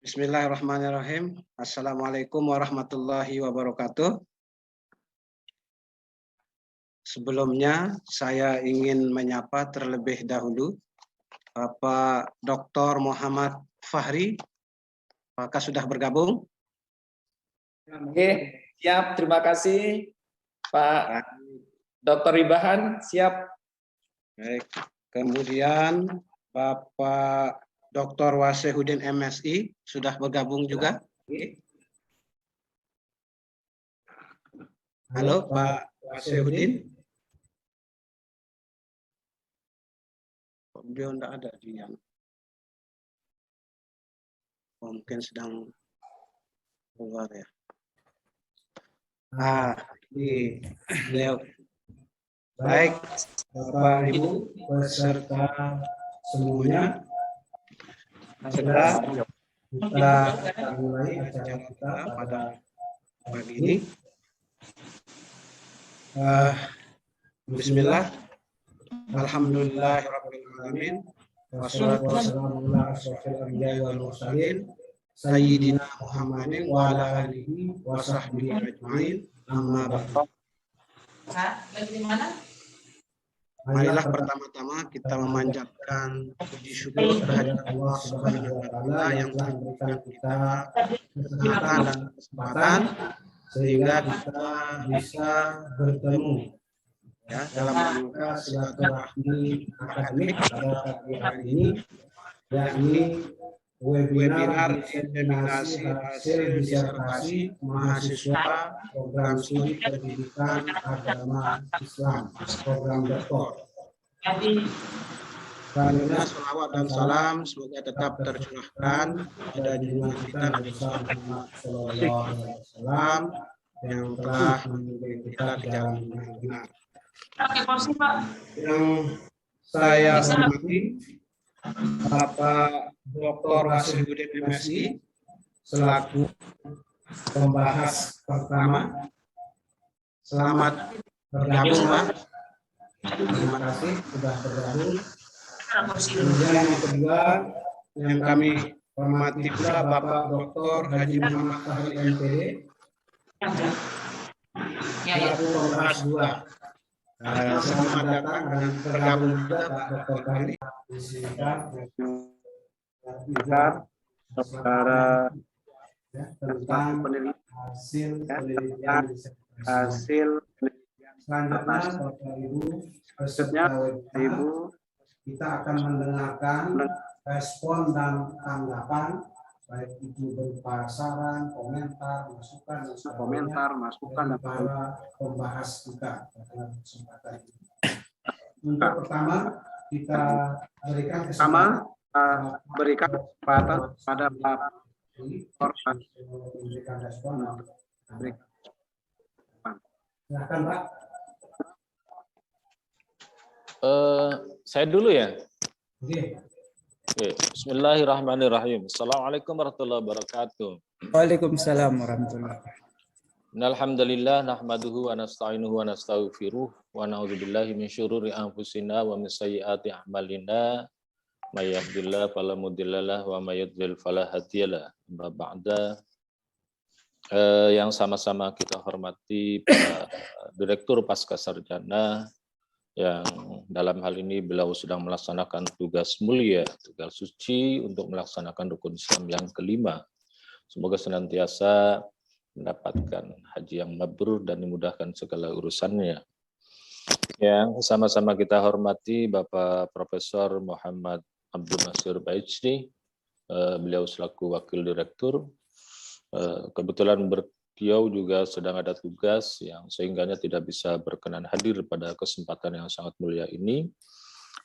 Bismillahirrahmanirrahim. Assalamualaikum warahmatullahi wabarakatuh. Sebelumnya saya ingin menyapa terlebih dahulu Bapak Dr. Muhammad Fahri. Apakah sudah bergabung? Oke, siap. Terima kasih Pak Dr. Ibahan, siap. Baik. Kemudian Bapak Dr. Wasehudin MSI sudah bergabung juga. Halo Pak Wasehudin. Beliau tidak ada di yang mungkin sedang keluar ya. Ini beliau. Baik, Bapak Ibu beserta semuanya, segera kita mulai acara kita pada pagi ini. Bismillah, alhamdulillahirrahmanirrahim, wassalatu wassalamu ala asyrofil anbiya'i wal mursalin, sayyidina Muhammadin wa ala alihi wa sahbihi ajma'in, amma ba'du. Marilah pertama-tama kita memanjatkan puji syukur kehadirat Allah Subhanahu wa taala yang telah memberikan kita kesehatan dan kesempatan sehingga kita bisa bertemu ya dalam rangka silaturahmi akademik pada pagi hari ini, yakni webinar diseminasi hasil disertasi mahasiswa program studi pendidikan agama Islam, program doktor. Selanjutnya salawat dan salam semoga tetap tercurahkan pada junjungan kita Nabi Muhammad SAW yang telah membimbing kita ke jalan yang benar. Yang saya hormati Bapak Dr. Wasehudin MSI selaku pembahas pertama. Selamat bergabung, Pak. Terima kasih sudah bergabung. Kemudian yang kedua yang kami hormati pula Bapak Dr. Haji Muhammad Fahri MPD selaku pembahas dua. Selamat datang dan bergabung juga Pak Dr. Fahri. Kita secara tentang hasil penelitian selanjutnya Bapak Ibu peserta webinar kita akan mendengarkan respon dan tanggapan baik itu berupa saran, komentar, masukan dan para pembahas kita pada kesempatan ini. Untuk pertama kita berikan kesempatan pada Pak memberikan respon. Silakan Pak. Saya dulu ya. Oke. Bismillahirrahmanirrahim. Assalamualaikum warahmatullahi wabarakatuh. Waalaikumsalam warahmatullahi wabarakatuh. Alhamdulillah nahmaduhu wa nasta'inuhu wa nastaghfiruh wa na'udzubillahi min syururi anfusina wa min sayyiati a'malina. May yahdihillahu fala mudhillalah wa may yudhlil fala hadiyalah. Amma ba'da. Yang sama-sama kita hormati Pak Direktur Pascasarjana yang dalam hal ini beliau sedang melaksanakan tugas mulia, tugas suci untuk melaksanakan rukun Islam yang kelima. Semoga senantiasa mendapatkan haji yang mabrur dan dimudahkan segala urusannya. Yang sama-sama kita hormati Bapak Profesor Muhammad Abdul Nasir Baijdi, beliau selaku Wakil Direktur. Kebetulan beliau juga sedang ada tugas yang sehingganya tidak bisa berkenan hadir pada kesempatan yang sangat mulia ini.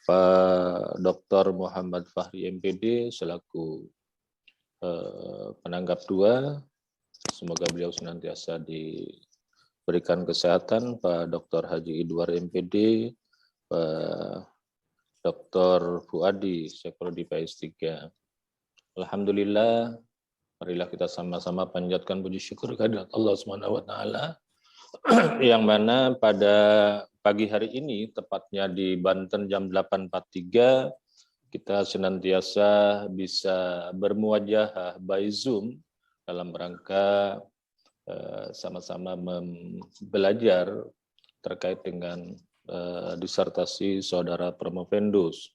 Pak Dr. Muhammad Fahri MPD selaku penanggap dua, semoga beliau senantiasa diberikan kesehatan. Pak Dr. Haji Idwar MPD, Pak Dr. Fuadi, Seprodi PS3. Alhamdulillah, marilah kita sama-sama panjatkan puji syukur kehadirat Allah Subhanahu wa taala yang mana pada pagi hari ini tepatnya di Banten jam 8.43 kita senantiasa bisa bermuajahah by Zoom dalam rangka sama-sama belajar terkait dengan disertasi Saudara Promovendus.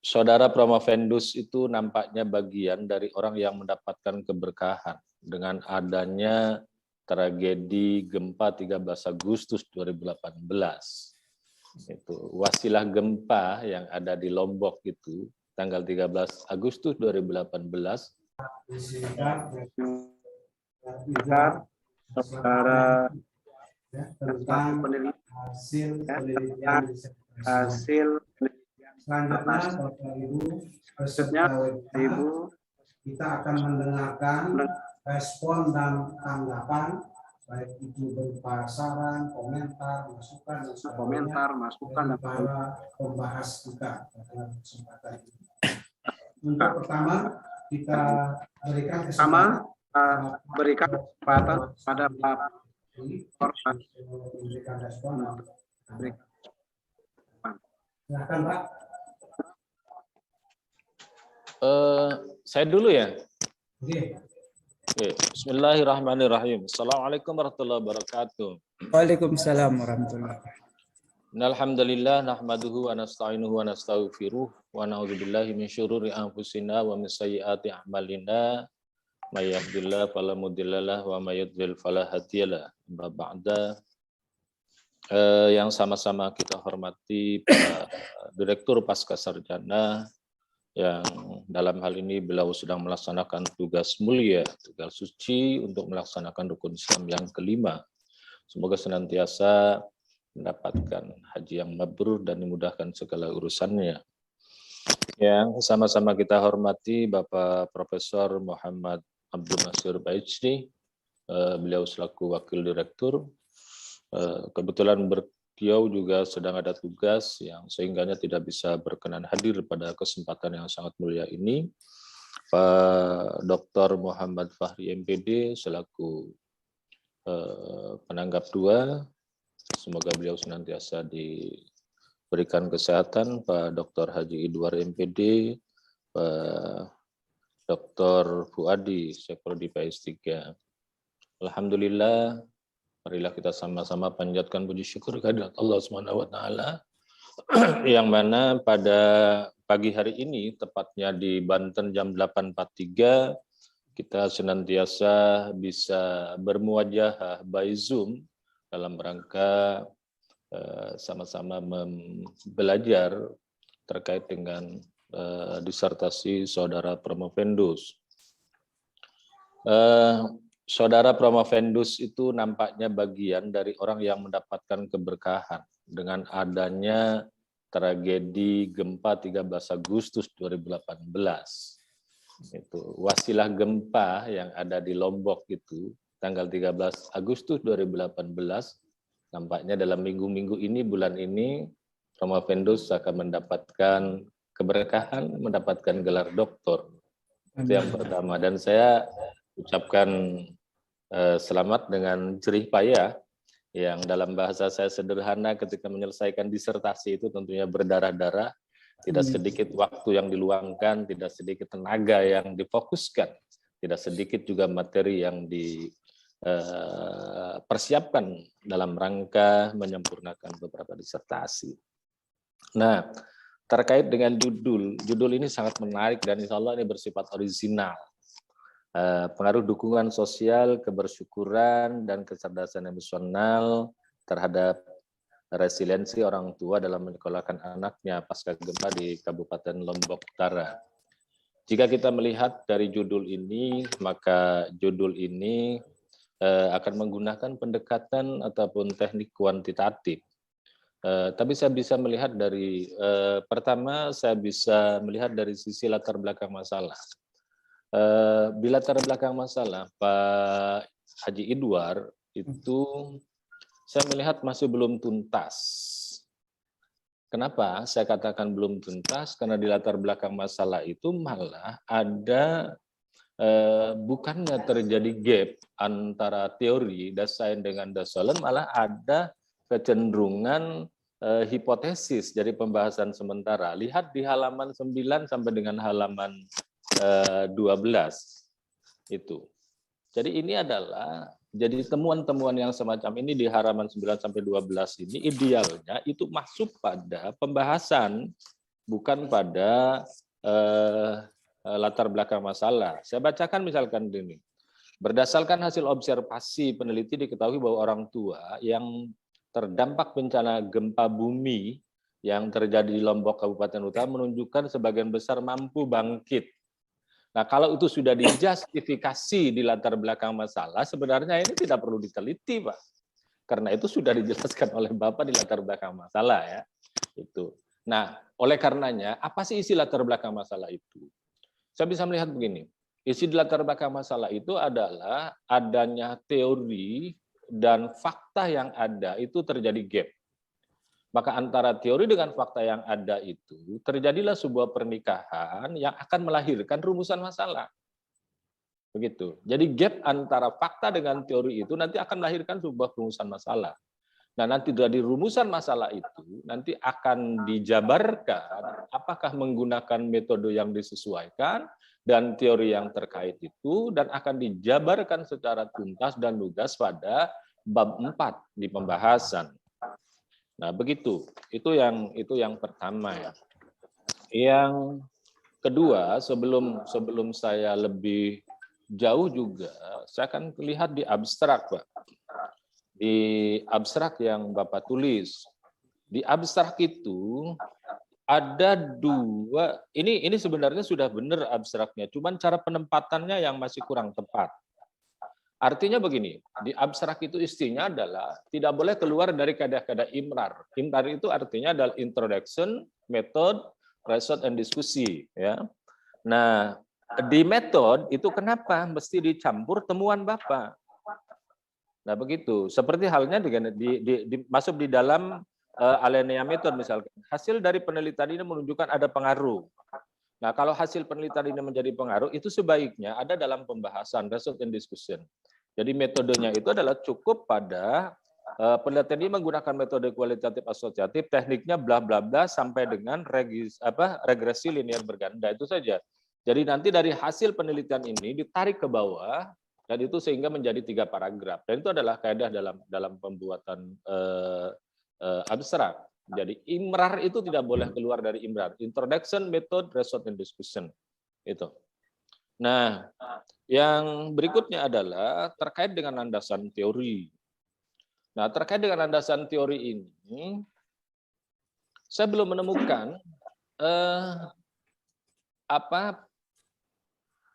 Saudara Promovendus itu nampaknya bagian dari orang yang mendapatkan keberkahan dengan adanya tragedi gempa 13 Agustus 2018. Itu wasilah gempa yang ada di Lombok itu tanggal 13 Agustus 2018. Saudara tentang hasil selanjutnya Bapak Ibu kita akan mendengarkan respon dan tanggapan baik itu berupa saran, komentar, masukan dan para pembahas kita pada kesempatan ini. Untuk pertama kita berikan kesempatan pada Pak memberikan respon. Silakan Pak. Saya dulu ya. Oke. Bismillahirrahmanirrahim. Assalamualaikum warahmatullahi wabarakatuh. Waalaikumsalam warahmatullahi wabarakatuh. Alhamdulillah nahmaduhu wa nasta'inuhu wa nastaghfiruh wa na'udzubillahi min syururi anfusina wa min sayyiati a'malina may yahdihillahu fala mudhillalah wa may yudhlil fala hadiyalah. Amma ba'da. Yang sama-sama kita hormati Pak Direktur Pascasarjana yang dalam hal ini beliau sedang melaksanakan tugas mulia, tugas suci untuk melaksanakan rukun Islam yang kelima. Semoga senantiasa mendapatkan haji yang mabrur dan dimudahkan segala urusannya. Yang sama-sama kita hormati Bapak Profesor Muhammad Abdul Nasir Baijni, beliau selaku Wakil Direktur. Kebetulan beliau juga sedang ada tugas yang sehingganya tidak bisa berkenan hadir pada kesempatan yang sangat mulia ini. Pak Dr. Muhammad Fahri MPD selaku penanggap 2, semoga beliau senantiasa diberikan kesehatan. Pak Dr. Haji Idwar MPD, Pak Dr. Fuadi Seprodi PS3. Alhamdulillah, marilah kita sama-sama panjatkan puji syukur kehadirat Allah Subhanahu wa taala yang mana pada pagi hari ini tepatnya di Banten jam 8.43 kita senantiasa bisa bermuajahah by Zoom dalam rangka sama-sama belajar terkait dengan disertasi Saudara Promovendus. Saudara Promovendus itu nampaknya bagian dari orang yang mendapatkan keberkahan dengan adanya tragedi gempa 13 Agustus 2018. Itu wasilah gempa yang ada di Lombok itu tanggal 13 Agustus 2018. Nampaknya dalam minggu-minggu ini, bulan ini, Promovendus akan mendapatkan keberkahan, mendapatkan gelar doktor. Itu yang pertama. Dan saya ucapkan selamat dengan jerih payah, yang dalam bahasa saya sederhana ketika menyelesaikan disertasi itu tentunya berdarah-darah, tidak sedikit waktu yang diluangkan, tidak sedikit tenaga yang difokuskan, tidak sedikit juga materi yang dipersiapkan dalam rangka menyempurnakan beberapa disertasi. Nah, terkait dengan judul ini sangat menarik dan insya Allah ini bersifat orisinal. Pengaruh dukungan sosial, kebersyukuran, dan kecerdasan emosional terhadap resiliensi orang tua dalam menyekolahkan anaknya pasca gempa di Kabupaten Lombok Utara. Jika kita melihat dari judul ini, maka judul ini akan menggunakan pendekatan ataupun teknik kuantitatif. Tapi saya bisa melihat dari, pertama saya bisa melihat dari sisi latar belakang masalah. Bila latar belakang masalah Pak Haji Idwar itu saya melihat masih belum tuntas. Kenapa saya katakan belum tuntas? Karena di latar belakang masalah itu malah ada bukannya terjadi gap antara teori Dasein dengan Dasolen, malah ada kecenderungan hipotesis dari pembahasan sementara. Lihat di halaman 9 sampai dengan halaman 12 itu. Jadi ini adalah jadi temuan-temuan yang semacam ini di halaman 9 sampai 12 ini idealnya itu masuk pada pembahasan, bukan pada latar belakang masalah. Saya bacakan misalkan ini. Berdasarkan hasil observasi peneliti diketahui bahwa orang tua yang terdampak bencana gempa bumi yang terjadi di Lombok Kabupaten Utara menunjukkan sebagian besar mampu bangkit. Nah, kalau itu sudah dijustifikasi di latar belakang masalah, sebenarnya ini tidak perlu diteliti, Pak. Karena itu sudah dijelaskan oleh Bapak di latar belakang masalah ya. Itu. Nah, oleh karenanya, apa sih isi latar belakang masalah itu? Saya bisa melihat begini. Isi di latar belakang masalah itu adalah adanya teori dan fakta yang ada itu terjadi gap. Maka antara teori dengan fakta yang ada itu terjadilah sebuah pernikahan yang akan melahirkan rumusan masalah. Begitu. Jadi gap antara fakta dengan teori itu nanti akan melahirkan sebuah rumusan masalah. Nah, nanti dari rumusan masalah itu nanti akan dijabarkan apakah menggunakan metode yang disesuaikan dan teori yang terkait itu, dan akan dijabarkan secara tuntas dan lugas pada bab 4 di pembahasan. Nah, begitu. Itu yang pertama ya. Yang kedua, sebelum saya lebih jauh juga, saya akan lihat di abstrak, Pak. Di abstrak yang Bapak tulis. Di abstrak itu ada dua, ini sebenarnya sudah benar abstraknya, cuman cara penempatannya yang masih kurang tepat. Artinya begini, di abstrak itu istinya adalah tidak boleh keluar dari kaidah-kaidah IMRAR. IMRAR itu artinya adalah introduction, method, result, and diskusi. Ya. Nah, di metode itu kenapa mesti dicampur temuan Bapak? Nah, begitu. Seperti halnya dengan masuk di dalam alinea metode misalkan. Hasil dari penelitian ini menunjukkan ada pengaruh. Nah, kalau hasil penelitian ini menjadi pengaruh, itu sebaiknya ada dalam pembahasan, result and discussion. Jadi metodenya itu adalah cukup pada penelitian ini menggunakan metode kualitatif asosiatif, tekniknya bla bla bla sampai dengan regresi linear berganda, itu saja. Jadi nanti dari hasil penelitian ini ditarik ke bawah, dan itu sehingga menjadi 3 paragraf. Dan itu adalah kaidah dalam pembuatan abstrak. Jadi IMRAR itu tidak boleh keluar dari IMRAR. Introduction, method, result, and discussion. Itu. Nah, yang berikutnya adalah terkait dengan landasan teori. Nah, terkait dengan landasan teori ini, saya belum menemukan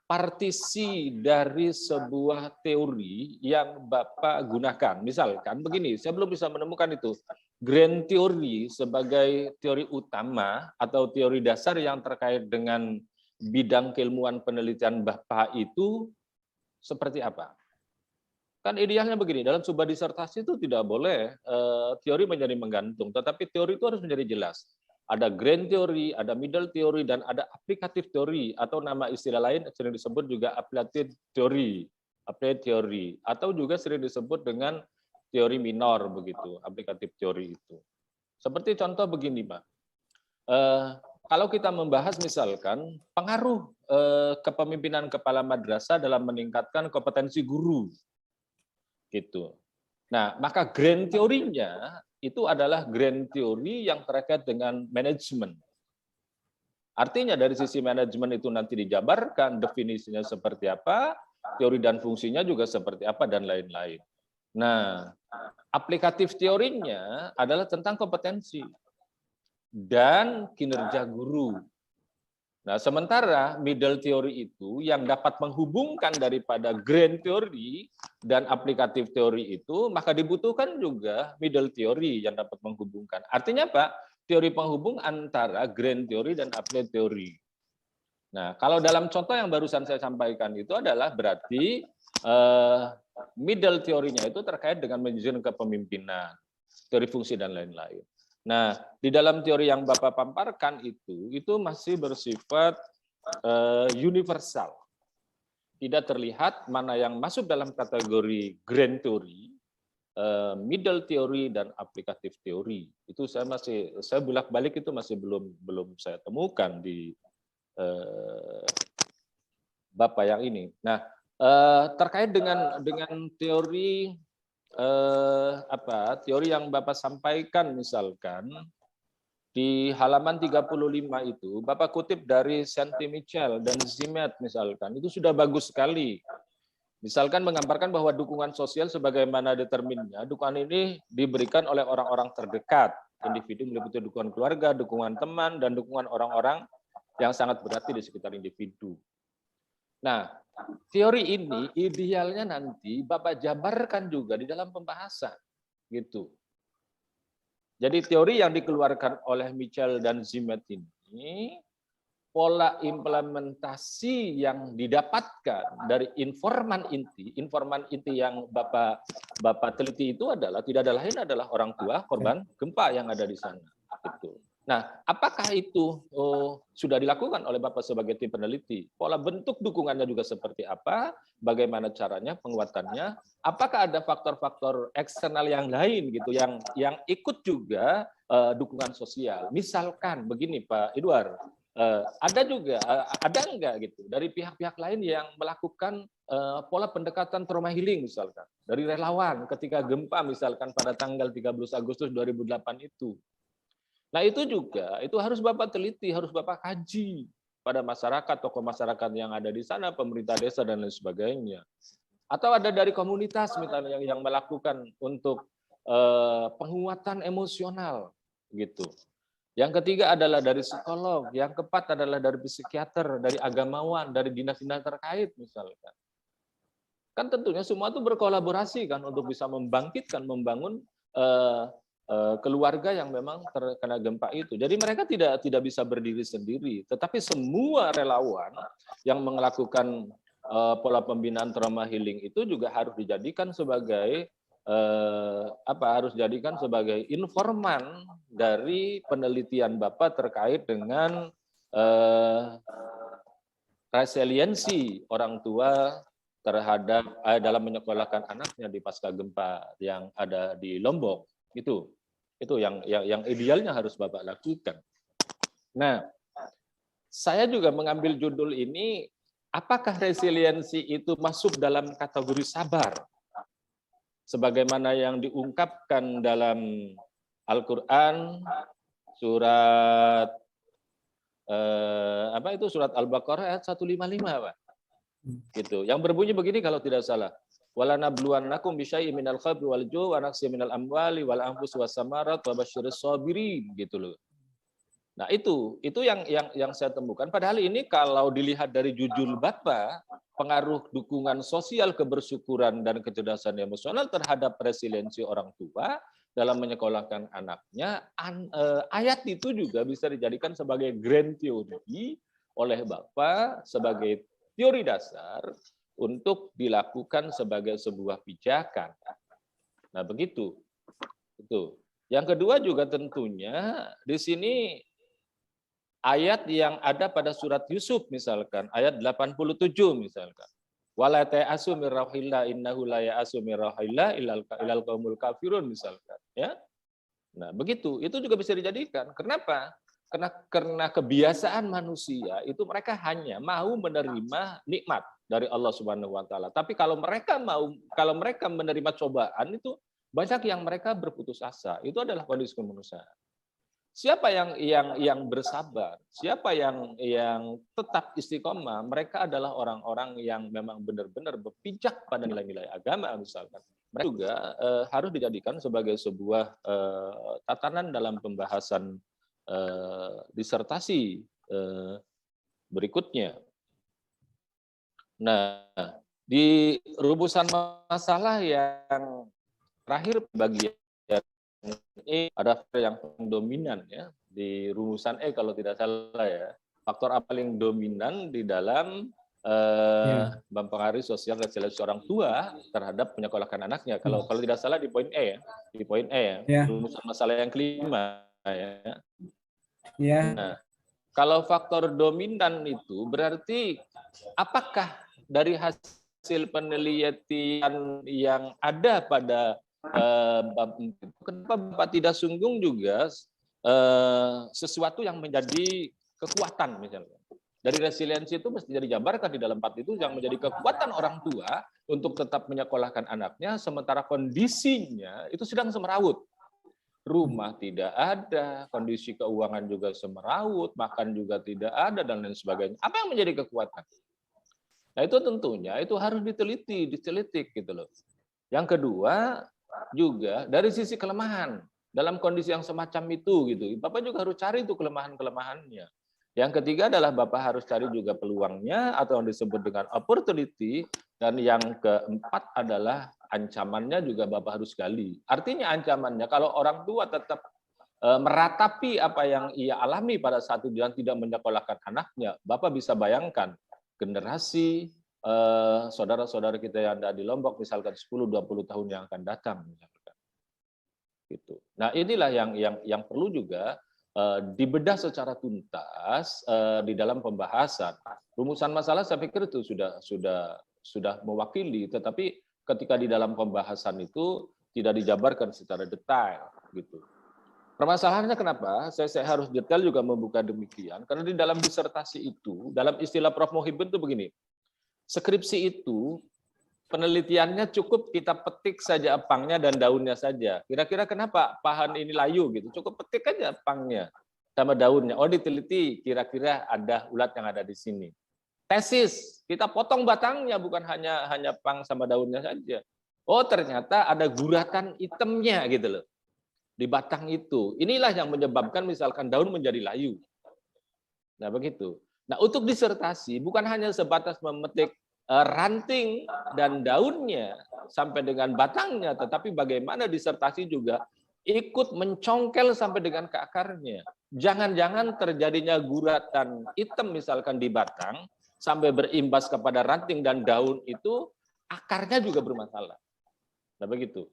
partisi dari sebuah teori yang Bapak gunakan. Misalkan begini, saya belum bisa menemukan itu. Grand teori sebagai teori utama atau teori dasar yang terkait dengan bidang keilmuan penelitian Bapak itu seperti apa? Kan idealnya begini, dalam sebuah disertasi itu tidak boleh teori menjadi menggantung, tetapi teori itu harus menjadi jelas. Ada grand teori, ada middle teori, dan ada aplikatif teori, atau nama istilah lain sering disebut juga applied teori, atau juga sering disebut dengan teori minor begitu, aplikatif teori itu. Seperti contoh begini, Pak. Kalau kita membahas misalkan pengaruh kepemimpinan kepala madrasah dalam meningkatkan kompetensi guru, gitu. Nah, maka grand teorinya itu adalah grand teori yang terkait dengan manajemen. Artinya dari sisi manajemen itu nanti dijabarkan definisinya seperti apa, teori dan fungsinya juga seperti apa, dan lain-lain. Nah, aplikatif teorinya adalah tentang kompetensi dan kinerja guru. Nah, sementara middle teori itu yang dapat menghubungkan daripada grand teori dan aplikatif teori itu, maka dibutuhkan juga middle teori yang dapat menghubungkan. Artinya apa? Teori penghubung antara grand teori dan applied teori. Nah, kalau dalam contoh yang barusan saya sampaikan itu adalah berarti middle teorinya itu terkait dengan manajemen kepemimpinan, teori fungsi, dan lain-lain. Nah, di dalam teori yang Bapak paparkan itu masih bersifat universal. Tidak terlihat mana yang masuk dalam kategori grand teori middle theory dan aplikatif teori. Itu saya bolak-balik itu masih belum saya temukan di Bapak yang ini. Nah, terkait dengan teori teori yang Bapak sampaikan, misalkan di halaman 35 itu Bapak kutip dari Saint-Michel dan Zimet misalkan, itu sudah bagus sekali. Misalkan menggambarkan bahwa dukungan sosial sebagaimana determinnya, dukungan ini diberikan oleh orang-orang terdekat, individu meliputi dukungan keluarga, dukungan teman, dan dukungan orang-orang yang sangat berarti di sekitar individu. Nah, teori ini idealnya nanti Bapak jabarkan juga di dalam pembahasan, gitu. Jadi teori yang dikeluarkan oleh Michel dan Zimet ini, pola implementasi yang didapatkan dari informan inti yang Bapak teliti itu adalah tidak ada lain adalah orang tua korban gempa yang ada di sana. Gitu. Nah, apakah itu sudah dilakukan oleh Bapak sebagai tim peneliti? Pola bentuk dukungannya juga seperti apa? Bagaimana caranya penguatannya? Apakah ada faktor-faktor eksternal yang lain gitu yang ikut juga dukungan sosial? Misalkan begini Pak Edward, ada enggak gitu dari pihak-pihak lain yang melakukan pola pendekatan trauma healing misalkan dari relawan ketika gempa misalkan pada tanggal 13 Agustus 2008 itu. Nah, itu juga itu harus Bapak teliti, harus Bapak kaji pada masyarakat, tokoh masyarakat yang ada di sana, pemerintah desa dan lain sebagainya. Atau ada dari komunitas misalnya yang melakukan untuk penguatan emosional gitu. Yang ketiga adalah dari psikolog, yang keempat adalah dari psikiater, dari agamawan, dari dinas-dinas terkait misalkan. Kan tentunya semua itu berkolaborasi kan untuk bisa membangkitkan, membangun keluarga yang memang terkena gempa itu. Jadi mereka tidak bisa berdiri sendiri, tetapi semua relawan yang melakukan pola pembinaan trauma healing itu juga harus dijadikan sebagai informan dari penelitian Bapak terkait dengan resiliensi orang tua terhadap dalam menyekolahkan anaknya di pasca gempa yang ada di Lombok. Itu yang idealnya harus Bapak lakukan. Nah, saya juga mengambil judul ini, apakah resiliensi itu masuk dalam kategori sabar? Sebagaimana yang diungkapkan dalam Al-Quran surat surat Al-Baqarah ayat 155 Pak. Gitu. Yang berbunyi begini kalau tidak salah. Wala nabluwannakum bisyai'in minal khawfi wal ju'i wa naqsin minal amwali wal anfusi was samarat wa basyiris sabirin gitu loh. Nah, itu yang saya temukan. Padahal ini kalau dilihat dari judul Bapak, pengaruh dukungan sosial, kebersyukuran dan kecerdasan emosional terhadap resiliensi orang tua dalam menyekolahkan anaknya, ayat itu juga bisa dijadikan sebagai grand theory oleh Bapak sebagai teori dasar untuk dilakukan sebagai sebuah pijakan. Nah, begitu. Itu. Yang kedua juga tentunya di sini ayat yang ada pada surat Yusuf misalkan, ayat 87 misalkan. Wala ta'asu mir rauhillah innahu la ya'asu mir rauhillah ilal qaumul kafirun misalkan, ya. Nah, begitu. Itu juga bisa dijadikan. Kenapa? Karena kebiasaan manusia itu mereka hanya mau menerima nikmat dari Allah Subhanahu wa taala. Tapi kalau mereka menerima cobaan itu banyak yang mereka berputus asa. Itu adalah kondisi kemanusiaan. Siapa yang bersabar, siapa yang tetap istiqomah, mereka adalah orang-orang yang memang benar-benar berpijak pada nilai-nilai agama misalkan. Mereka juga harus dijadikan sebagai sebuah tatanan dalam pembahasan disertasi berikutnya. Nah, di rumusan masalah yang terakhir bagian E ada yang dominan ya di rumusan E kalau tidak salah ya, faktor apa paling dominan di dalam mempengaruhi sosial resiliensi orang tua terhadap menyekolahkan anaknya. Kalau tidak salah di poin E ya, di poin E ya, rumusan masalah yang kelima ya. Nah, kalau faktor dominan itu berarti apakah dari hasil penelitian yang ada pada kenapa Bapak tidak sunggung juga sesuatu yang menjadi kekuatan misalnya. Dari resiliensi itu mesti dijabarkan di dalam 4 itu yang menjadi kekuatan orang tua untuk tetap menyekolahkan anaknya, sementara kondisinya itu sedang semeraut. Rumah tidak ada, kondisi keuangan juga semeraut, makan juga tidak ada, dan lain sebagainya. Apa yang menjadi kekuatan? Nah itu tentunya itu harus ditelitik gitu loh. Yang kedua juga dari sisi kelemahan. Dalam kondisi yang semacam itu gitu, Bapak juga harus cari itu kelemahan-kelemahannya. Yang ketiga adalah Bapak harus cari juga peluangnya atau yang disebut dengan opportunity, dan yang keempat adalah ancamannya juga Bapak harus gali. Artinya ancamannya kalau orang tua tetap meratapi apa yang ia alami pada saat itu dan tidak menyekolahkan anaknya, Bapak bisa bayangkan generasi saudara-saudara kita yang ada di Lombok misalkan 10-20 tahun yang akan datang misalkan. Gitu. Nah, inilah yang perlu juga dibedah secara tuntas di dalam pembahasan. Rumusan masalah saya pikir itu sudah mewakili, tetapi ketika di dalam pembahasan itu tidak dijabarkan secara detail gitu. Permasalahannya kenapa? Saya harus detail juga membuka demikian, karena di dalam disertasi itu, dalam istilah Prof. Muhibben itu begini, skripsi itu penelitiannya cukup kita petik saja pangnya dan daunnya saja. Kira-kira kenapa pahan ini layu gitu? Cukup petik aja pangnya sama daunnya. Oh, diteliti kira-kira ada ulat yang ada di sini. Tesis, kita potong batangnya bukan hanya pang sama daunnya saja. Oh, ternyata ada guratan hitamnya gitu loh. Di batang itu. Inilah yang menyebabkan misalkan daun menjadi layu. Nah, begitu. Nah, untuk disertasi bukan hanya sebatas memetik ranting dan daunnya sampai dengan batangnya, tetapi bagaimana disertasi juga ikut mencongkel sampai dengan ke akarnya. Jangan-jangan terjadinya guratan hitam misalkan di batang sampai berimbas kepada ranting dan daun itu, akarnya juga bermasalah. Nah, begitu.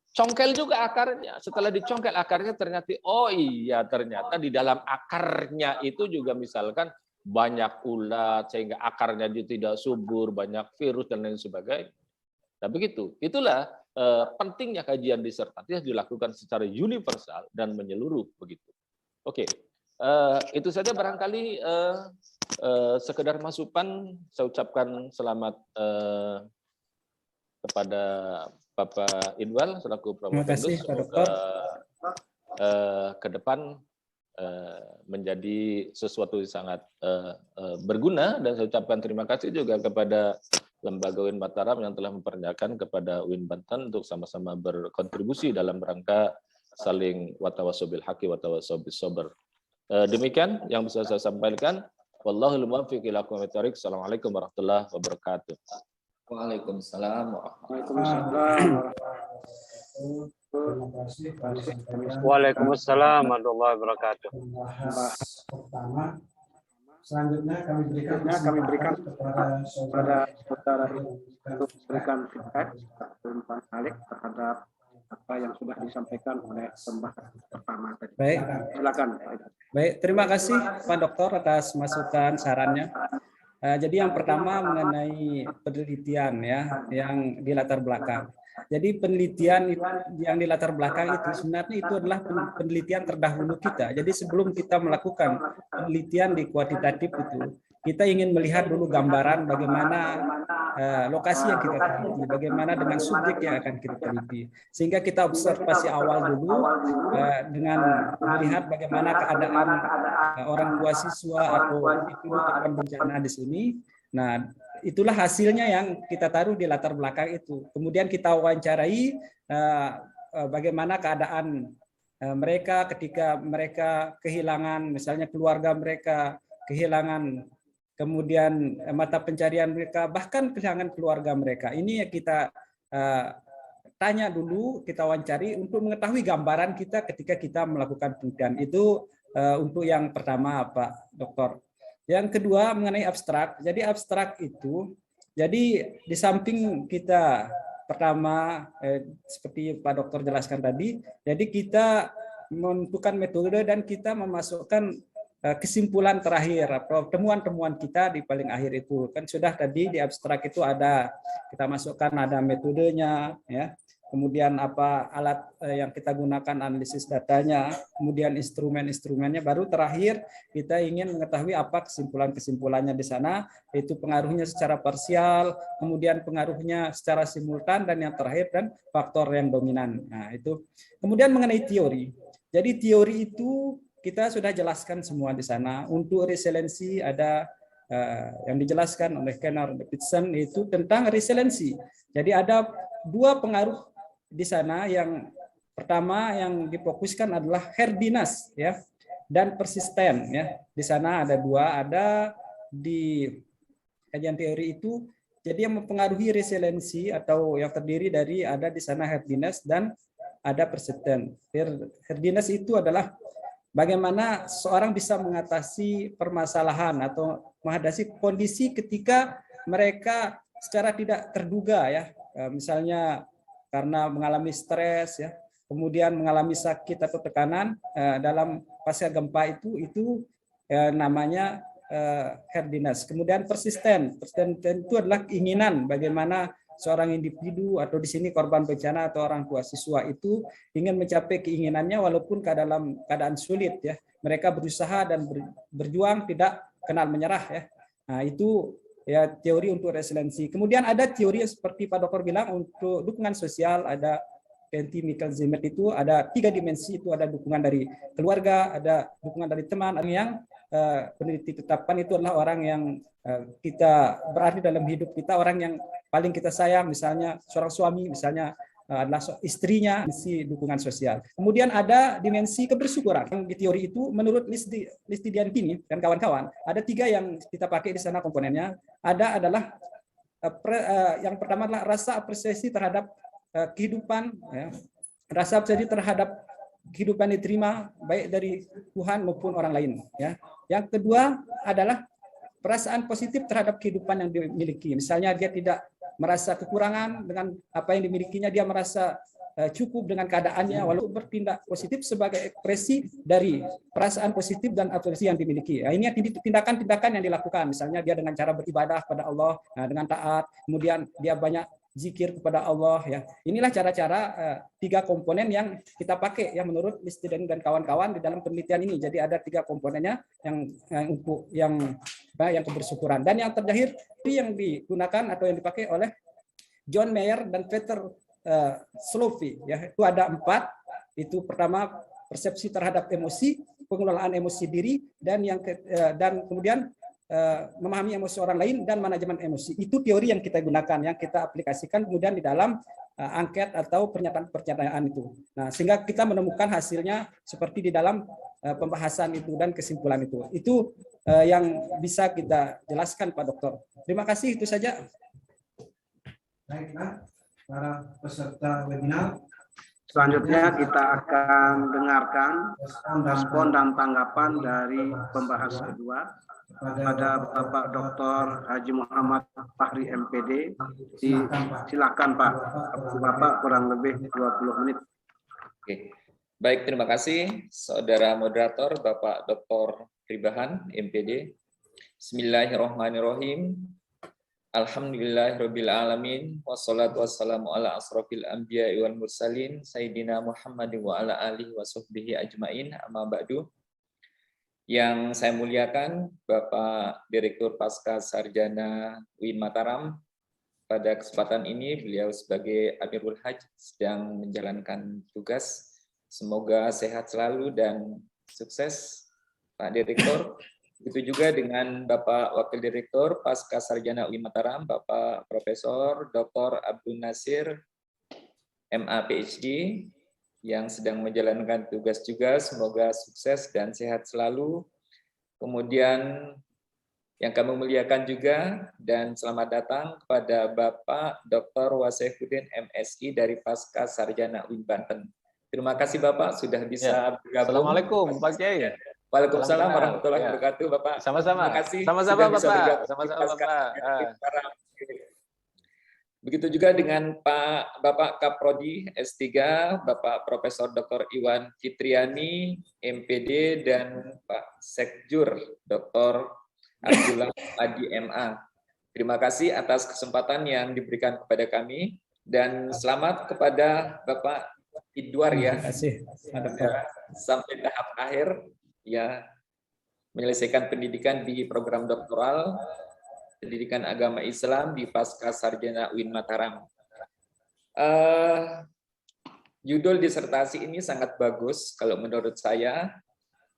Congkel juga akarnya. Setelah dicongkel akarnya ternyata, oh iya ternyata di dalam akarnya itu juga misalkan banyak ulat sehingga akarnya tidak subur, banyak virus dan lain sebagainya. Nah begitu. Itulah pentingnya kajian disertasi yang dilakukan secara universal dan menyeluruh begitu. Oke, itu saja barangkali sekedar masukan. Saya ucapkan selamat kepada Bapak Inwal selaku Promovendus. Semoga ke depan menjadi sesuatu yang sangat berguna, dan saya ucapkan terima kasih juga kepada Lembaga UIN Mataram yang telah mempercayakan kepada UIN Banten untuk sama-sama berkontribusi dalam rangka saling watawasobil haqi watawasobil sober. Demikian yang bisa saya sampaikan. Wallahul muwaffiq ila aqwamit thoriq. Assalamualaikum warahmatullahi wabarakatuh. Waalaikumsalam. Waalaikumsalam warahmatullahi wabarakatuh. Selanjutnya kami berikan kepada saudara untuk berikan feedback balik terhadap apa yang sudah disampaikan oleh pembahasan pertama tadi. Baik. Silakan. Baik, terima kasih Pak Dokter atas masukan sarannya. Jadi yang pertama mengenai penelitian ya yang di latar belakang. Jadi penelitian yang di latar belakang itu sebenarnya itu adalah penelitian terdahulu kita. Jadi sebelum kita melakukan penelitian di kuantitatif itu, kita ingin melihat dulu gambaran bagaimana lokasi yang kita teliti, bagaimana dengan subjek yang akan kita teliti. Sehingga kita observasi awal dulu dengan melihat bagaimana keadaan orang tua siswa atau individu korban bencana di sini. Nah, itulah hasilnya yang kita taruh di latar belakang itu. Kemudian kita wawancarai bagaimana keadaan mereka ketika mereka kehilangan, misalnya keluarga mereka kehilangan, kemudian mata pencarian mereka, bahkan kehilangan keluarga mereka. Ini yang kita tanya dulu, kita wawancari untuk mengetahui gambaran kita ketika kita melakukan penelitian. Itu untuk yang pertama, Pak Dokter. Yang kedua mengenai abstrak. Jadi abstrak itu, jadi di samping kita pertama seperti Pak Dokter jelaskan tadi, jadi kita menentukan metode dan kita memasukkan kesimpulan terakhir, temuan-temuan kita di paling akhir itu. Kan sudah tadi di abstrak itu ada, kita masukkan ada metodenya, ya. kemudian apa alat yang kita gunakan analisis datanya, kemudian instrumen-instrumennya, baru terakhir kita ingin mengetahui apa kesimpulan-kesimpulannya di sana, yaitu pengaruhnya secara parsial, kemudian pengaruhnya secara simultan, dan yang terakhir dan faktor yang dominan. Nah, itu. Kemudian mengenai teori. Jadi teori itu kita sudah jelaskan semua di sana. Untuk resiliensi ada yang dijelaskan oleh Kenner Davidson, itu tentang resiliensi. Jadi ada dua pengaruh di sana. Yang pertama yang difokuskan adalah hardiness ya dan persisten ya. Di sana ada dua, ada di kajian teori itu. Jadi yang mempengaruhi resiliensi atau yang terdiri dari ada di sana hardiness dan ada persisten. Hardiness itu adalah bagaimana seorang bisa mengatasi permasalahan atau menghadapi kondisi ketika mereka secara tidak terduga ya. Misalnya karena mengalami stres ya, kemudian mengalami sakit atau tekanan dalam pasca gempa itu namanya hardiness. Kemudian persisten itu adalah keinginan bagaimana seorang individu atau di sini korban bencana atau orang tua siswa itu ingin mencapai keinginannya walaupun dalam keadaan sulit ya. Mereka berusaha dan berjuang, tidak kenal menyerah ya. Nah, itu ya teori untuk resiliensi. Kemudian ada teori seperti Pak Dokter bilang untuk dukungan sosial, ada Penty Michael Zimmet itu ada 3 dimensi, itu ada dukungan dari keluarga, ada dukungan dari teman, yang peneliti tetapkan itu adalah orang yang kita berarti dalam hidup kita, orang yang paling kita sayang, misalnya seorang suami, misalnya adalah istrinya, dimensi dukungan sosial. Kemudian ada dimensi kebersyukuran. Di teori itu menurut Listidiantini dan kawan-kawan ada 3 yang kita pakai di sana komponennya. Ada adalah yang pertama adalah rasa apresiasi terhadap kehidupan, ya. Rasa apresiasi terhadap kehidupan diterima baik dari Tuhan maupun orang lain. Ya. Yang kedua adalah perasaan positif terhadap kehidupan yang dimiliki. Misalnya dia tidak merasa kekurangan dengan apa yang dimilikinya, dia merasa cukup dengan keadaannya, walaupun bertindak positif sebagai ekspresi dari perasaan positif dan apresiasi yang dimiliki. Nah, ini tindakan-tindakan yang dilakukan, misalnya dia dengan cara beribadah kepada Allah, dengan taat, kemudian dia banyak zikir kepada Allah ya. Inilah cara-cara 3 komponen yang kita pakai ya menurut Listidian dan kawan-kawan di dalam penelitian ini. Jadi ada 3 komponennya yang untuk yang kebersyukuran. Dan yang terakhir yang digunakan atau yang dipakai oleh John Mayer dan Peter Slovi ya. Itu ada 4. Itu pertama persepsi terhadap emosi, pengelolaan emosi diri, dan dan kemudian memahami emosi orang lain dan manajemen emosi. Itu teori yang kita gunakan, yang kita aplikasikan kemudian di dalam angket atau pernyataan itu. Nah, sehingga kita menemukan hasilnya seperti di dalam pembahasan itu dan kesimpulan itu. Itu yang bisa kita jelaskan, Pak Dokter. Terima kasih, itu saja. Baiklah, para peserta webinar. Selanjutnya kita akan dengarkan respon dan tanggapan dari pembahas kedua kepada Bapak Dr. Haji Muhammad Fahri MPD. Silakan Pak. Bapak kurang lebih 20 menit. Oke. Baik, terima kasih Saudara Moderator Bapak Dr. Ribahan MPD. Bismillahirrahmanirrahim. Alhamdulillahirabbil alamin wassalatu wassalamu ala asrofil anbiya'i wal mursalin sayyidina Muhammadin wa ala alihi washabbihi ajmain, amma ba'du. Yang saya muliakan Bapak Direktur Pasca Sarjana UIN Mataram, pada kesempatan ini beliau sebagai Amirul Hajj sedang menjalankan tugas. Semoga sehat selalu dan sukses Pak Direktur. Begitu juga dengan Bapak Wakil Direktur Pasca Sarjana UIN Mataram, Bapak Profesor Dr. Abdul Nasir, MA PhD, yang sedang menjalankan tugas juga. Semoga sukses dan sehat selalu. Kemudian yang kami muliakan juga dan selamat datang kepada Bapak Dr. Wasehuddin MSI dari Pasca Sarjana UIN Banten. Terima kasih Bapak sudah bisa bergabung. Assalamualaikum Pak Kiai. Waalaikumsalam warahmatullahi wabarakatuh Bapak. Sama-sama. Terima kasih. Sama-sama Bapak. Sama-sama Bapak. Begitu juga dengan Bapak Kaprodi S3, Bapak Profesor Dr. Iwan Fitriani, MPD, dan Pak Sekjur, Dr. Abdullah Adi MA. Terima kasih atas kesempatan yang diberikan kepada kami Dan selamat kepada Bapak Idwar ya. Terima kasih, Pak Dokter. Sampai tahap akhir ya, menyelesaikan pendidikan di program doktoral pendidikan agama Islam di Pasca Sarjana UIN Mataram. Judul disertasi ini sangat bagus kalau menurut saya,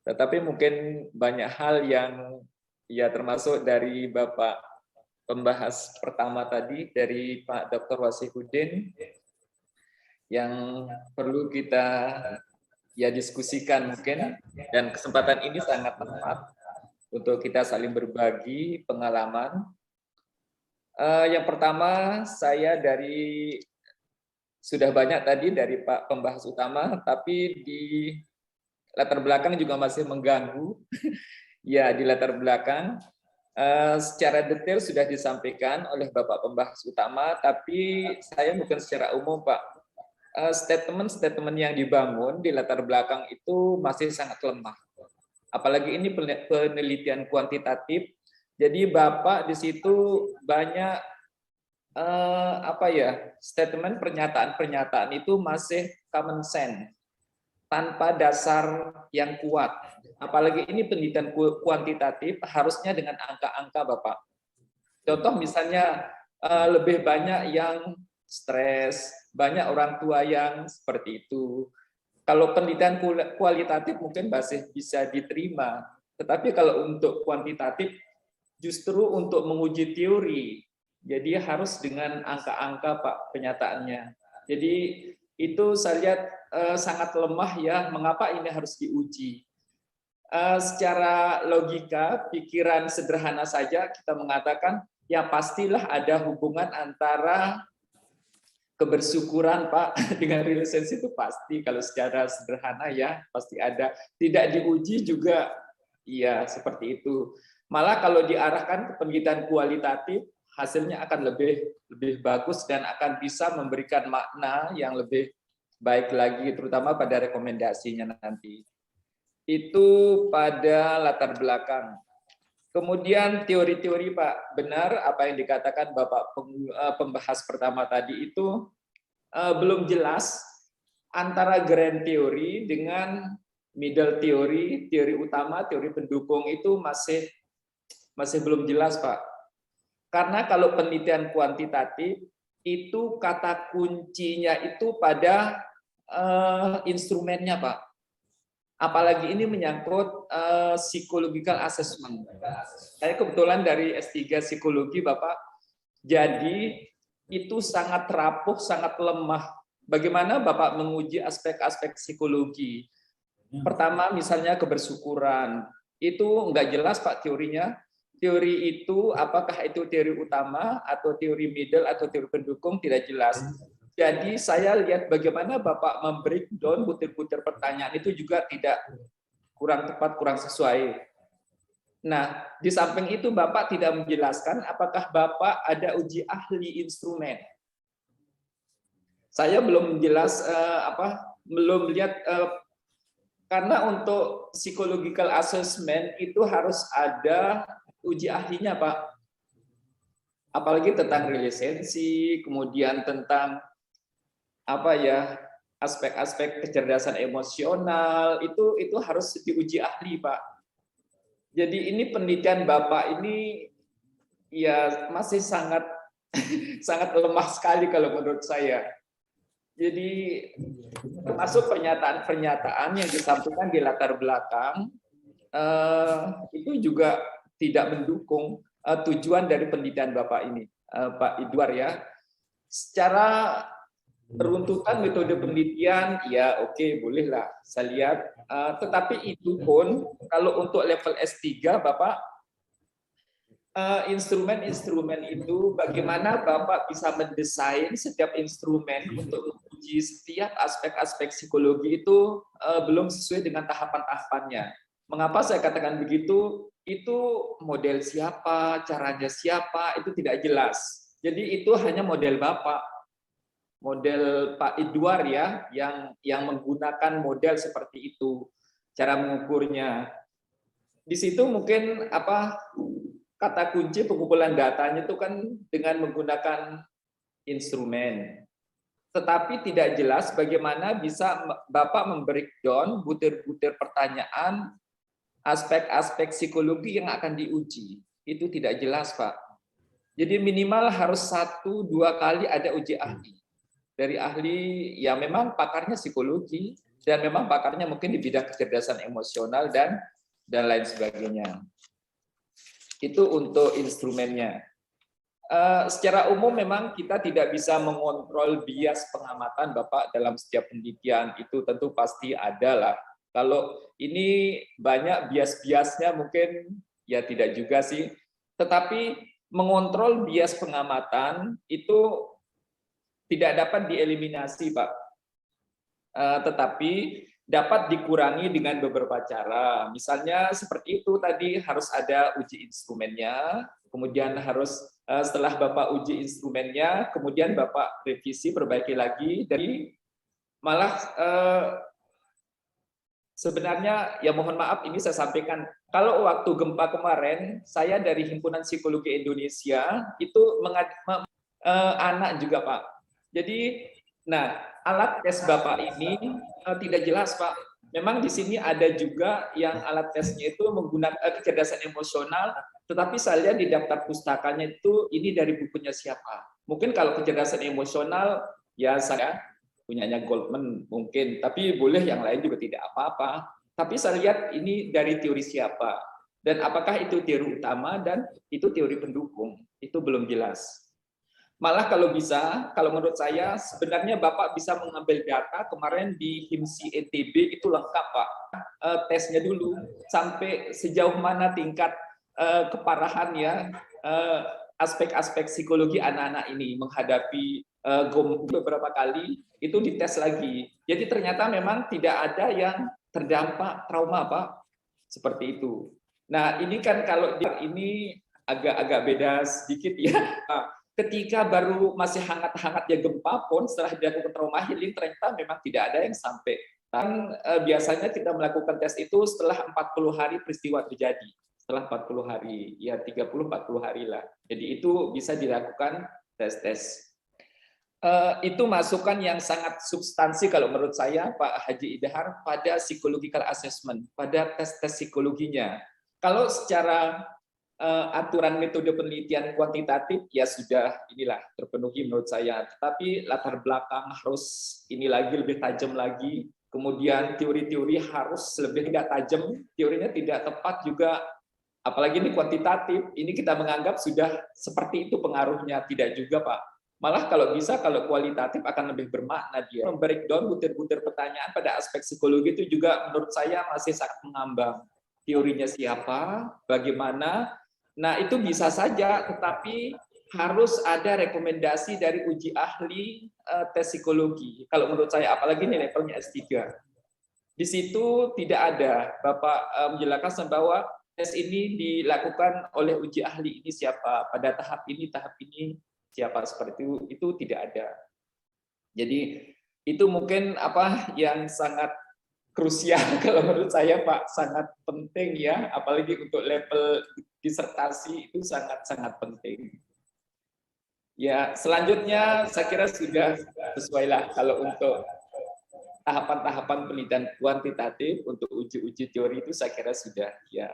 tetapi mungkin banyak hal yang ya termasuk dari Bapak pembahas pertama tadi dari Pak Dr. Wasihuddin yang perlu kita ya diskusikan mungkin, dan kesempatan ini sangat tepat untuk kita saling berbagi pengalaman. Yang pertama saya sudah banyak tadi dari Pak pembahas utama, tapi di latar belakang juga masih mengganggu. Ya, di latar belakang secara detail sudah disampaikan oleh Bapak pembahas utama, tapi saya bukan secara umum, Pak. Statement-statement yang dibangun di latar belakang itu masih sangat lemah. Apalagi ini penelitian kuantitatif, jadi Bapak di situ banyak statement pernyataan itu masih common sense tanpa dasar yang kuat. Apalagi ini penelitian kuantitatif harusnya dengan angka-angka, Bapak. Contoh misalnya lebih banyak yang stres, banyak orang tua yang seperti itu. Kalau penelitian kualitatif mungkin masih bisa diterima, tetapi kalau untuk kuantitatif justru untuk menguji teori, jadi harus dengan angka-angka, Pak, penyataannya. Jadi itu saya lihat sangat lemah ya, mengapa ini harus diuji. Secara logika, pikiran sederhana saja kita mengatakan, ya pastilah ada hubungan antara kebersyukuran, Pak, dengan relationship itu pasti, kalau secara sederhana ya pasti ada. Tidak diuji juga ya seperti itu. Malah kalau diarahkan ke penelitian kualitatif, hasilnya akan lebih bagus dan akan bisa memberikan makna yang lebih baik lagi, terutama pada rekomendasinya nanti. Itu pada latar belakang. Kemudian teori-teori, Pak, benar apa yang dikatakan Bapak pembahas pertama tadi itu belum jelas antara grand teori dengan middle teori, teori utama, teori pendukung itu masih belum jelas, Pak. Karena kalau penelitian kuantitatif itu kata kuncinya itu pada instrumennya, Pak. Apalagi ini menyangkut psychological assessment. Saya kebetulan dari S3 psikologi, Bapak. Jadi itu sangat rapuh, sangat lemah. Bagaimana Bapak menguji aspek-aspek psikologi? Pertama, misalnya kebersyukuran. Itu enggak jelas, Pak, teorinya. Teori itu apakah itu teori utama atau teori middle atau teori pendukung tidak jelas. Jadi saya lihat bagaimana Bapak membreakdown butir-butir pertanyaan itu juga tidak kurang tepat, kurang sesuai. Nah, di samping itu Bapak tidak menjelaskan apakah Bapak ada uji ahli instrumen. Saya belum jelas belum lihat karena untuk psychological assessment itu harus ada uji ahlinya, Pak. Apalagi tentang relationship, kemudian tentang aspek-aspek kecerdasan emosional itu harus diuji ahli, Pak. Jadi ini penelitian Bapak ini ya masih sangat sangat lemah sekali kalau menurut saya. Jadi termasuk pernyataan-pernyataan yang disampaikan di latar belakang itu juga tidak mendukung tujuan dari penelitian Bapak ini, Pak Idwar ya. Secara runtutan metode penelitian, ya oke, bolehlah saya lihat. Tetapi itu pun kalau untuk level S3, Bapak, instrumen-instrumen itu bagaimana Bapak bisa mendesain setiap instrumen untuk menguji setiap aspek-aspek psikologi itu belum sesuai dengan tahapan-tahapannya. Mengapa saya katakan begitu? Itu model siapa, caranya siapa, itu tidak jelas. Jadi itu hanya model Bapak, model Pak Idwar ya, yang menggunakan model seperti itu, cara mengukurnya. Di situ mungkin kata kunci pengumpulan datanya itu kan dengan menggunakan instrumen. tetapi tidak jelas bagaimana bisa Bapak membreakdown butir-butir pertanyaan, aspek-aspek psikologi yang akan diuji. Itu tidak jelas, Pak. Jadi minimal harus 1-2 kali ada uji ahli. Dari ahli yang memang pakarnya psikologi, dan memang pakarnya mungkin di bidang kecerdasan emosional dan lain sebagainya. Itu untuk instrumennya. Secara umum memang kita tidak bisa mengontrol bias pengamatan Bapak dalam setiap penelitian, itu tentu pasti ada lah. Kalau ini banyak bias-biasnya mungkin ya tidak juga sih, tetapi mengontrol bias pengamatan itu tidak dapat dieliminasi, Pak. Tetapi dapat dikurangi dengan beberapa cara. Misalnya seperti itu tadi, harus ada uji instrumennya, kemudian harus setelah Bapak uji instrumennya, kemudian Bapak revisi, perbaiki lagi. Dari malah sebenarnya ya mohon maaf ini saya sampaikan, kalau waktu gempa kemarin saya dari Himpunan Psikologi Indonesia itu anak juga, Pak. Jadi nah, alat tes Bapak ini tidak jelas, Pak. Memang di sini ada juga yang alat tesnya itu menggunakan kecerdasan emosional, tetapi saya lihat di daftar pustakanya itu ini dari bukunya siapa. Mungkin kalau kecerdasan emosional ya saya punyanya Goldman mungkin, tapi boleh yang lain juga tidak apa-apa. Tapi saya lihat ini dari teori siapa, dan apakah itu teori utama dan itu teori pendukung, itu belum jelas. Malah kalau bisa, kalau menurut saya sebenarnya Bapak bisa mengambil data kemarin di HIMSI ETB itu lengkap, Pak. Tesnya dulu sampai sejauh mana tingkat keparahan ya, aspek-aspek psikologi anak-anak ini menghadapi beberapa kali itu dites lagi. Jadi ternyata memang tidak ada yang terdampak trauma, Pak. Seperti itu. Nah, ini kan kalau ini agak beda sedikit ya. Ketika baru masih hangat-hangatnya gempa pun setelah dilakukan trauma healing ternyata memang tidak ada yang sampai. Dan biasanya kita melakukan tes itu setelah 40 hari peristiwa terjadi. Setelah 40 hari, ya 30-40 hari lah. Jadi itu bisa dilakukan tes-tes. Itu masukan yang sangat substansi kalau menurut saya Pak Haji Idhar pada psychological assessment, pada tes-tes psikologinya. Kalau secara aturan metode penelitian kuantitatif ya sudah inilah terpenuhi menurut saya, tetapi latar belakang harus ini lagi lebih tajam lagi, kemudian teori-teori harus lebih tidak tajam, teorinya tidak tepat juga, apalagi ini kuantitatif, ini kita menganggap sudah seperti itu pengaruhnya, tidak juga, Pak. Malah kalau bisa, kalau kualitatif akan lebih bermakna dia. Membreakdown butir-butir pertanyaan pada aspek psikologi itu juga menurut saya masih sangat mengambang. Teorinya siapa, bagaimana. Nah, itu bisa saja, tetapi harus ada rekomendasi dari uji ahli tes psikologi. Kalau menurut saya, apalagi ini levelnya S3. Di situ tidak ada. Bapak menjelaskan bahwa tes ini dilakukan oleh uji ahli ini siapa, pada tahap ini siapa, seperti itu tidak ada. Jadi itu mungkin apa yang sangat krusial kalau menurut saya, Pak, sangat penting ya, apalagi untuk level disertasi itu sangat penting. Ya, selanjutnya saya kira sudah sesuai lah kalau untuk tahapan-tahapan penelitian kuantitatif untuk uji-uji teori itu saya kira sudah ya.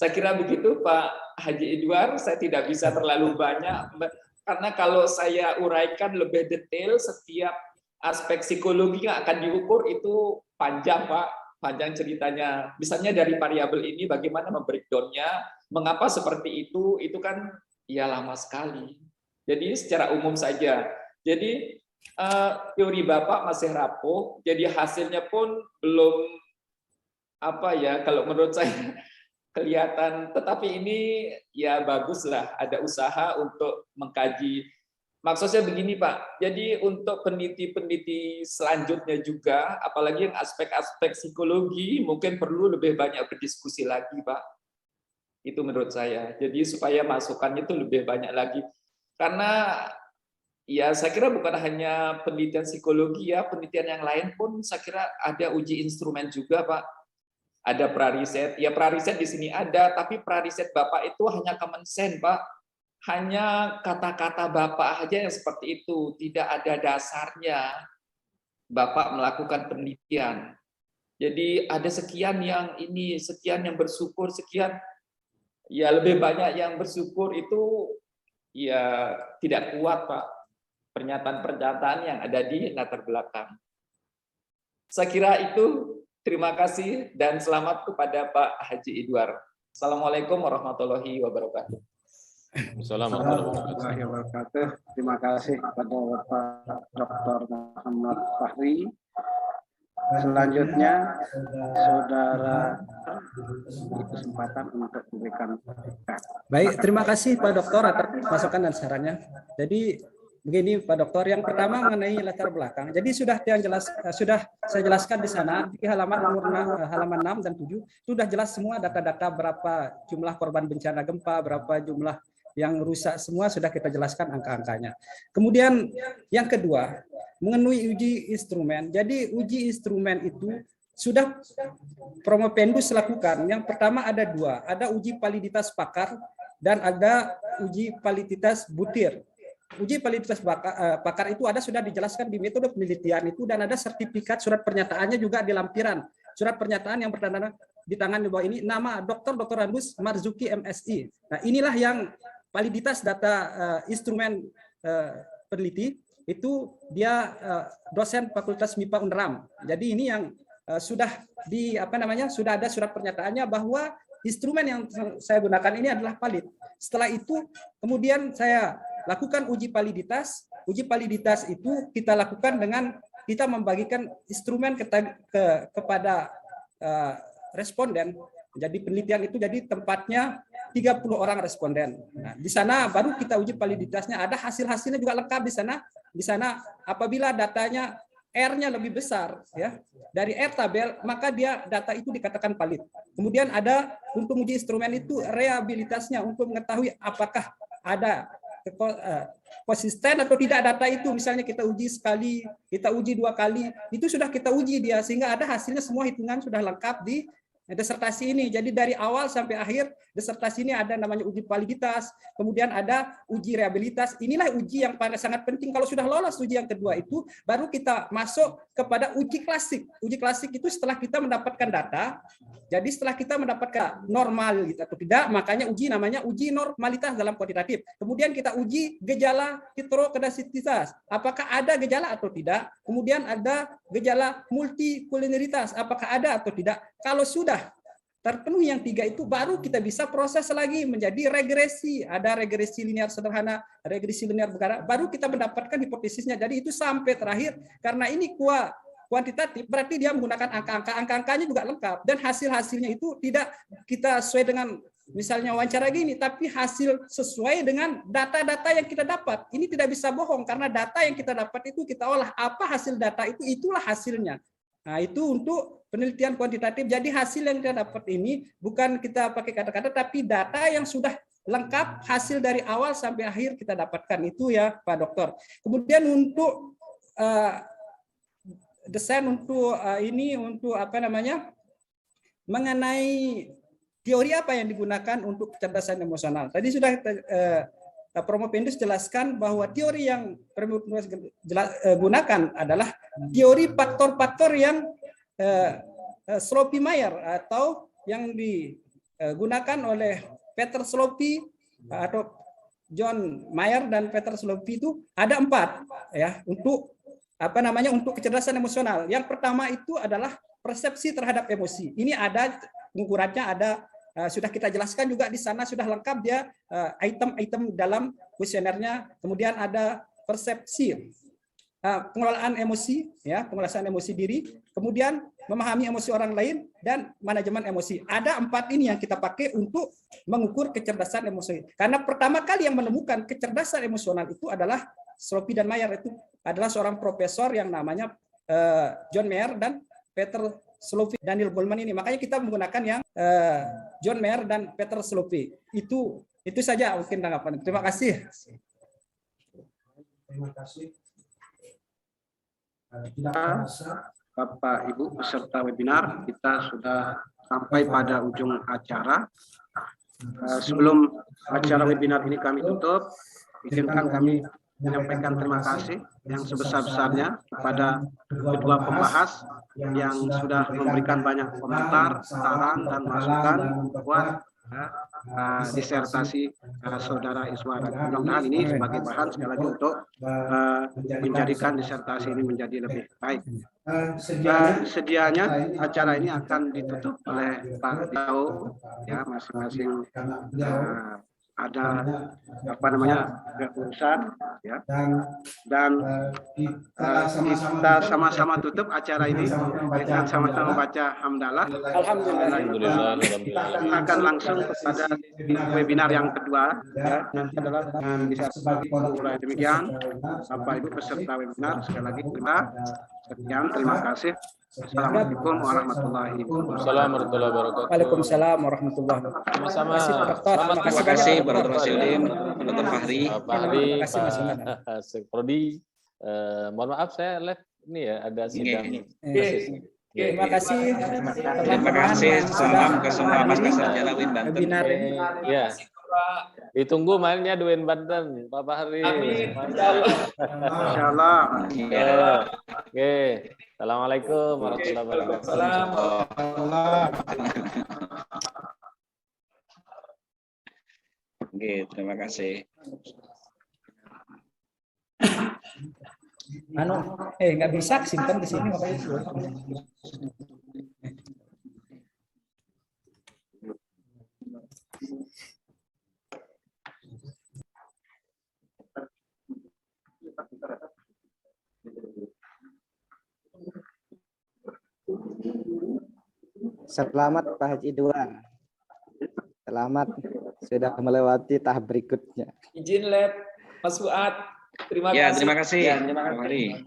Saya kira begitu Pak Haji Idhar, saya tidak bisa terlalu banyak karena kalau saya uraikan lebih detail setiap aspek psikologi yang akan diukur itu panjang, Pak, panjang ceritanya. Misalnya dari variabel ini bagaimana membreakdown-nya, mengapa seperti itu kan ya lama sekali. Jadi secara umum saja. Jadi teori Bapak masih rapuh, jadi hasilnya pun belum apa ya, kalau menurut saya kelihatan, tetapi ini ya baguslah ada usaha untuk mengkaji. Maksudnya begini Pak, jadi untuk peneliti-peneliti selanjutnya juga, apalagi yang aspek-aspek psikologi, mungkin perlu lebih banyak berdiskusi lagi Pak. Itu menurut saya. Jadi supaya masukannya itu lebih banyak lagi. Karena ya saya kira bukan hanya penelitian psikologi ya, penelitian yang lain pun saya kira ada uji instrumen juga Pak. Ada prariset, ya prariset di sini ada, tapi prariset Bapak itu hanya common sense, Pak. hanya kata-kata Bapak aja yang seperti itu, tidak ada dasarnya Bapak melakukan penelitian. Jadi ada sekian yang ini, sekian yang bersyukur, sekian, ya lebih banyak yang bersyukur itu ya tidak kuat Pak, pernyataan-pernyataan yang ada di latar belakang. Saya kira itu, terima kasih dan selamat kepada Pak Haji Idwar. Assalamualaikum warahmatullahi wabarakatuh. Assalamualaikum warahmatullahi wabarakatuh. Terima kasih kepada Bapak Dr. Muhammad Fahri. Selanjutnya, saudara kesempatan untuk memberikan. Baik, terima kasih Pak Dokter atas masukan dan sarannya. Jadi begini Pak Dokter, yang pertama mengenai latar belakang. Jadi sudah saya jelaskan di sana di halaman 6 dan 7 sudah jelas semua data-data berapa jumlah korban bencana gempa, berapa jumlah yang rusak, semua sudah kita jelaskan angka-angkanya. Kemudian yang kedua, mengenai uji instrumen. Jadi uji instrumen itu sudah Promopendus lakukan. Yang pertama ada dua, ada uji validitas pakar dan ada uji validitas butir. Uji validitas pakar itu sudah dijelaskan di metode penelitian itu, dan ada sertifikat surat pernyataannya juga di lampiran. Surat pernyataan yang bertanda di tangan di bawah ini nama Dr. Randus Marzuki MSI. Nah, inilah yang validitas data instrumen peneliti itu dia dosen Fakultas MIPA Unram. Jadi ini yang sudah sudah ada surat pernyataannya bahwa instrumen yang saya gunakan ini adalah valid. Setelah itu kemudian saya lakukan uji validitas. Uji validitas itu kita lakukan dengan kita membagikan instrumen kepada responden. Jadi penelitian itu jadi tempatnya 30 orang responden. Nah, di sana baru kita uji validitasnya, ada hasil-hasilnya juga lengkap di sana. Di sana apabila datanya R-nya lebih besar ya dari R tabel, maka data itu dikatakan valid. Kemudian ada untuk uji instrumen itu reliabilitasnya untuk mengetahui apakah ada konsisten atau tidak data itu. Misalnya kita uji sekali, kita uji 2 kali, itu sudah kita uji dia sehingga ada hasilnya, semua hitungan sudah lengkap di disertasi ini. Jadi dari awal sampai akhir disertasi ini ada namanya uji validitas, kemudian ada uji reliabilitas. Inilah uji yang sangat penting. Kalau sudah lolos uji yang kedua itu, baru kita masuk kepada uji klasik. Uji klasik itu setelah kita mendapatkan data. Jadi setelah kita mendapatkan normal gitu atau tidak, makanya uji namanya uji normalitas dalam kuantitatif. Kemudian kita uji gejala heterokedasitas. Apakah ada gejala atau tidak? Kemudian ada gejala multikulinitas. Apakah ada atau tidak? Kalau sudah terpenuhi yang 3 itu, baru kita bisa proses lagi menjadi regresi. Ada regresi linear sederhana, regresi linear bergerak, baru kita mendapatkan hipotesisnya. Jadi itu sampai terakhir, karena ini kuantitatif, berarti dia menggunakan angka-angkanya juga lengkap, dan hasil-hasilnya itu tidak kita sesuai dengan misalnya wawancara gini, tapi hasil sesuai dengan data-data yang kita dapat. Ini tidak bisa bohong, karena data yang kita dapat itu kita olah, apa hasil data itu, itulah hasilnya. Nah, itu untuk penelitian kuantitatif. Jadi hasil yang kita dapat ini bukan kita pakai kata-kata, tapi data yang sudah lengkap, hasil dari awal sampai akhir kita dapatkan. Itu ya Pak Dokter. Kemudian untuk desain untuk untuk mengenai teori apa yang digunakan untuk kecerdasan emosional. Tadi sudah Promopendus jelaskan bahwa teori yang Promopendus gunakan adalah teori faktor-faktor yang Slopi-Mayer atau yang digunakan oleh Peter Slopi atau John Mayer dan Peter Slopi itu ada 4 ya untuk untuk kecerdasan emosional. Yang pertama itu adalah persepsi terhadap emosi. Ini ada pengukurannya, ada sudah kita jelaskan juga di sana, sudah lengkap dia item-item dalam kuesionernya. Kemudian ada persepsi, pengelolaan emosi, ya, pengelolaan emosi diri, kemudian memahami emosi orang lain, dan manajemen emosi. Ada 4 ini yang kita pakai untuk mengukur kecerdasan emosi. Karena pertama kali yang menemukan kecerdasan emosional itu adalah Slopi dan Mayer, itu adalah seorang profesor yang namanya John Mayer dan Peter Slopi. Daniel Goleman ini. Makanya kita menggunakan yang John Mayer dan Peter Slopi. Itu saja mungkin tanggapan. Terima kasih. Terima kasih. Bapak Ibu peserta webinar, kita sudah sampai pada ujung acara. Sebelum acara webinar ini kami tutup, izinkan kami menyampaikan terima kasih yang sebesar-besarnya kepada kedua pembahas yang sudah memberikan banyak komentar, saran, dan masukan buat disertasi saudara Iswar. Mudah-mudahan ini sebagai bahan sekali lagi untuk menjadikan disertasi ini menjadi lebih baik. Sedianya acara ini akan ditutup oleh Pak Tio, ya, masing-masing ada urusan, ya, dan kita sama-sama tutup acara ini dengan sama-sama baca hamdalah. Alhamdulillah. Kita akan langsung kepada webinar yang kedua, ya, nanti adalah bisa sebagai pemula. Demikian Bapak Ibu peserta webinar, sekali lagi sekian, terima kasih. Assalamualaikum warahmatullahi wabarakatuh. Assalamualaikum warahmatullahi wabarakatuh. Waalaikumsalam warahmatullahi wabarakatuh. Sama-sama. Terima kasih Pak Dokter. Terima kasih Pak Dr. Syudim, Dr. Fahri. Pak Fahri, Terima kasih, Mas Unat. Pak Prodi. Mohon maaf saya live ini ya ada sidang. Terima kasih. Terima kasih. Salam ke semua Pasca Sarjana UIN Banten. Webinar ini. Ya. Ditunggu mainnya di UIN Banten, Pak Fahri. Insyaallah. Oke. Assalamualaikum warahmatullahi wabarakatuh. Oke, terima kasih. Nggak bisa simpan di sini makanya. Selamat Pak Haji Dua. Selamat sudah melewati tahap berikutnya. Izin lab Mas Fuad. Terima kasih. Terima kasih. Pak Fahri.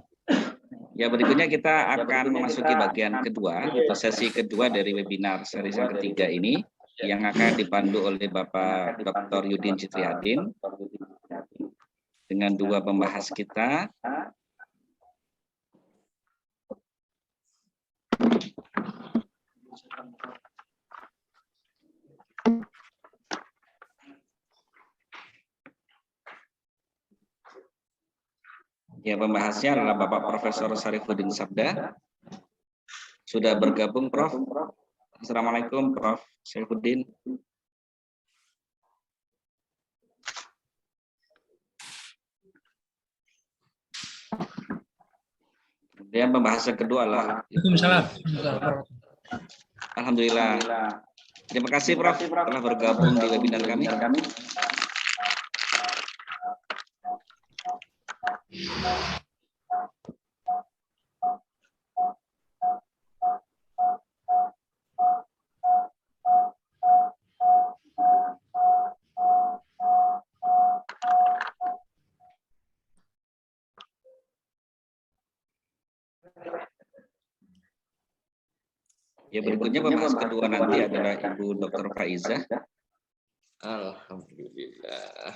Ya, berikutnya kita akan memasuki bagian kedua atau sesi kedua dari webinar seri yang ketiga ini yang akan dipandu oleh Bapak Dr. Yudin Citriadin dengan dua pembahas kita. Ya, pembahasnya adalah Bapak Profesor Sarifuddin Sabda. Sudah bergabung, Prof. Assalamualaikum, Prof. Sarifuddin. Kemudian pembahasan kedua adalah Alhamdulillah. Terima kasih, Prof. telah bergabung di webinar kami. Ya, berikutnya pembahas kedua nanti adalah Ibu Dr. Faizah. Alhamdulillah.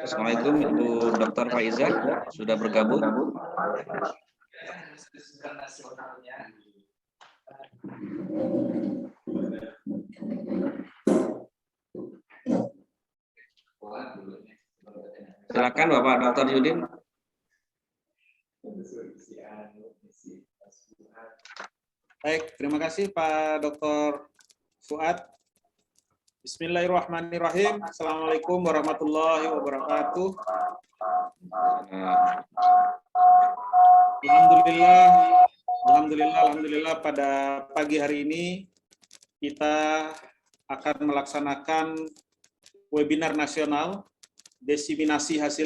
Assalamualaikum Ibu Dr. Faizah, sudah bergabung? Silakan Bapak Dr. Yudin. Baik, terima kasih Pak Dr. Fuad. Bismillahirrahmanirrahim. Assalamualaikum warahmatullahi wabarakatuh. Alhamdulillah pada pagi hari ini kita akan melaksanakan webinar nasional diseminasi hasil